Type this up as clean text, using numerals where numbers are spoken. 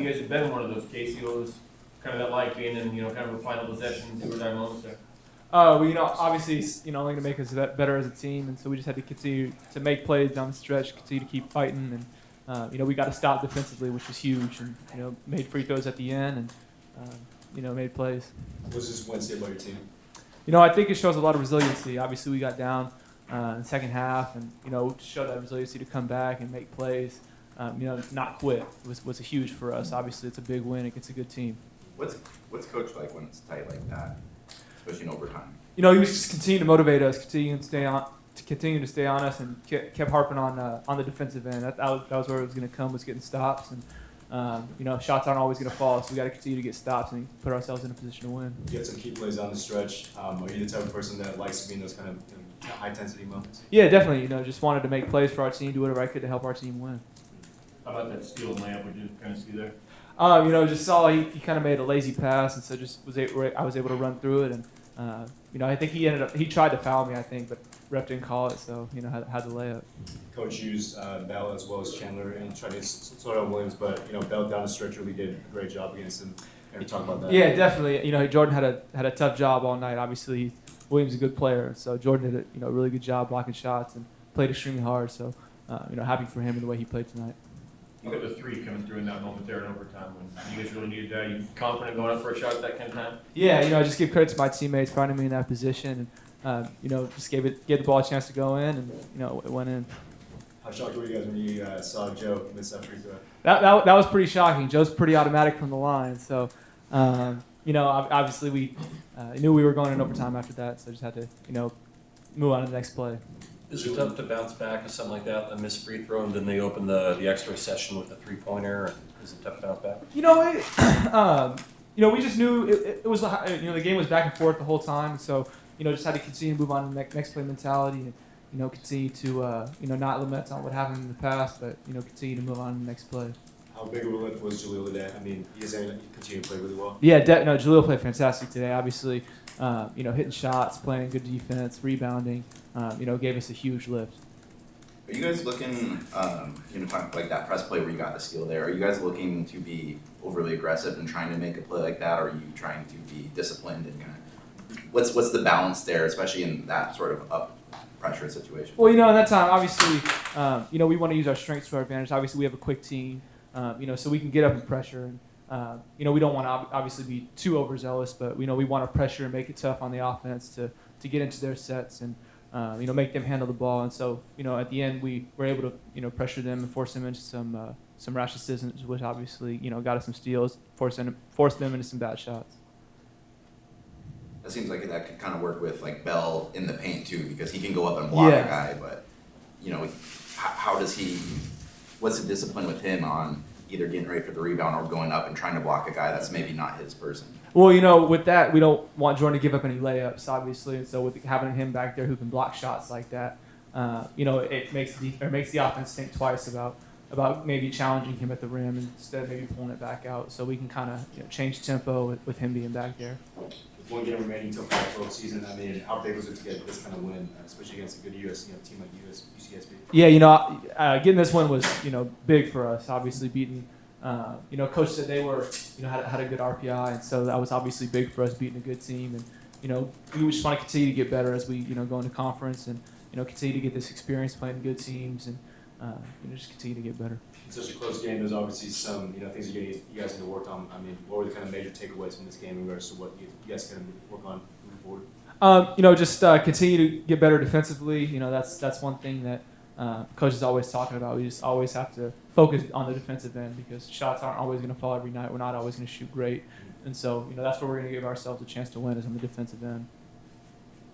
guys have been one of those, Casey. What was kind of that like being in, kind of a final possession, do or die moments there? Well, obviously, only to make us better as a team, and so we just had to continue to make plays down the stretch, continue to keep fighting, and we got to stop defensively, which was huge, and made free throws at the end, and made plays. What does this win say about your team? I think it shows a lot of resiliency. Obviously, we got down in the second half, and to show that resiliency to come back and make plays, not quit was a huge for us. Obviously, it's a big win against a good team. What's coach like when it's tight like that, especially in overtime? He was just continuing to motivate us, continue to stay on us, and kept harping on the defensive end. That was where it was going to come, was getting stops, and shots aren't always going to fall, so we got to continue to get stops and put ourselves in a position to win. You had some key plays down the stretch. Are you the type of person that likes to be in those kind of high intensity moments? Yeah, definitely. Just wanted to make plays for our team, do whatever I could to help our team win. How about that steal and layup? What did you kind of see there? Just saw he kind of made a lazy pass, and so I was able to run through it, and I think he tried to foul me, I think, but ref didn't call it, so had the layup. Coach used Bell as well as Chandler and tried to sort out Williams, but Bell down the stretch really did a great job against him. Can you talk about that? Yeah, definitely. Jordan had a tough job all night. Obviously, Williams is a good player, so Jordan did a really good job blocking shots and played extremely hard. So happy for him and the way he played tonight. Look at the three coming through in that moment there in overtime when you guys really needed that. Are you confident going up for a shot at that kind of time? Yeah, I just give credit to my teammates finding me in that position, and just gave the ball a chance to go in, and it went in. How shocked were you guys when you saw Joe miss that free throw? That was pretty shocking. Joe's pretty automatic from the line, so obviously we knew we were going in overtime after that, so just had to move on to the next play. Is it tough to bounce back with something like that, a missed free throw, and then they open the extra session with a three-pointer? Is it tough to bounce back? We just knew it was the game was back and forth the whole time, so just had to continue to move on to the next play mentality, and continue to not lament on what happened in the past, but continue to move on to the next play. How big of a lift was Jaleel today? I mean, he's going to continue to play really well. Yeah, Jaleel played fantastic today. Obviously, hitting shots, playing good defense, rebounding, gave us a huge lift. Are you guys looking, like that press play where you got the steal there, are you guys looking to be overly aggressive and trying to make a play like that, or are you trying to be disciplined and kind of, what's the balance there, especially in that sort of up pressure situation? Well, in that time, obviously, we want to use our strengths to our advantage. Obviously, we have a quick team, so we can get up and pressure. And, we don't want to obviously be too overzealous, but we want to pressure and make it tough on the offense to get into their sets and make them handle the ball. And so at the end we were able to pressure them and force them into some rash decisions, which obviously got us some steals, force them into some bad shots. That seems like that could kind of work with like Bell in the paint too, because he can go up and block a guy, but how does he? What's the discipline with him on either getting ready for the rebound or going up and trying to block a guy that's maybe not his person? Well, with that, we don't want Jordan to give up any layups, obviously, and so with having him back there who can block shots like that, it makes the offense think twice about maybe challenging him at the rim instead of maybe pulling it back out, so we can kind of change tempo with him being back there. With one game remaining until Pac-12 season, I mean, how big was it to get this kind of win, especially against a good team like UCSB? Yeah, getting this one was big for us. Obviously, beating. Coach said they were had a good RPI, and so that was obviously big for us, beating a good team. And we just want to continue to get better as we go into conference, and continue to get this experience playing good teams, and just continue to get better. It's such a close game. There's obviously some things you guys need to work on. I mean, what were the kind of major takeaways from this game in regards to what you guys can work on moving forward? Just continue to get better defensively. That's one thing that coach is always talking about. We just always have to focus on the defensive end because shots aren't always going to fall every night. We're not always going to shoot great, and so that's where we're going to give ourselves a chance to win is on the defensive end.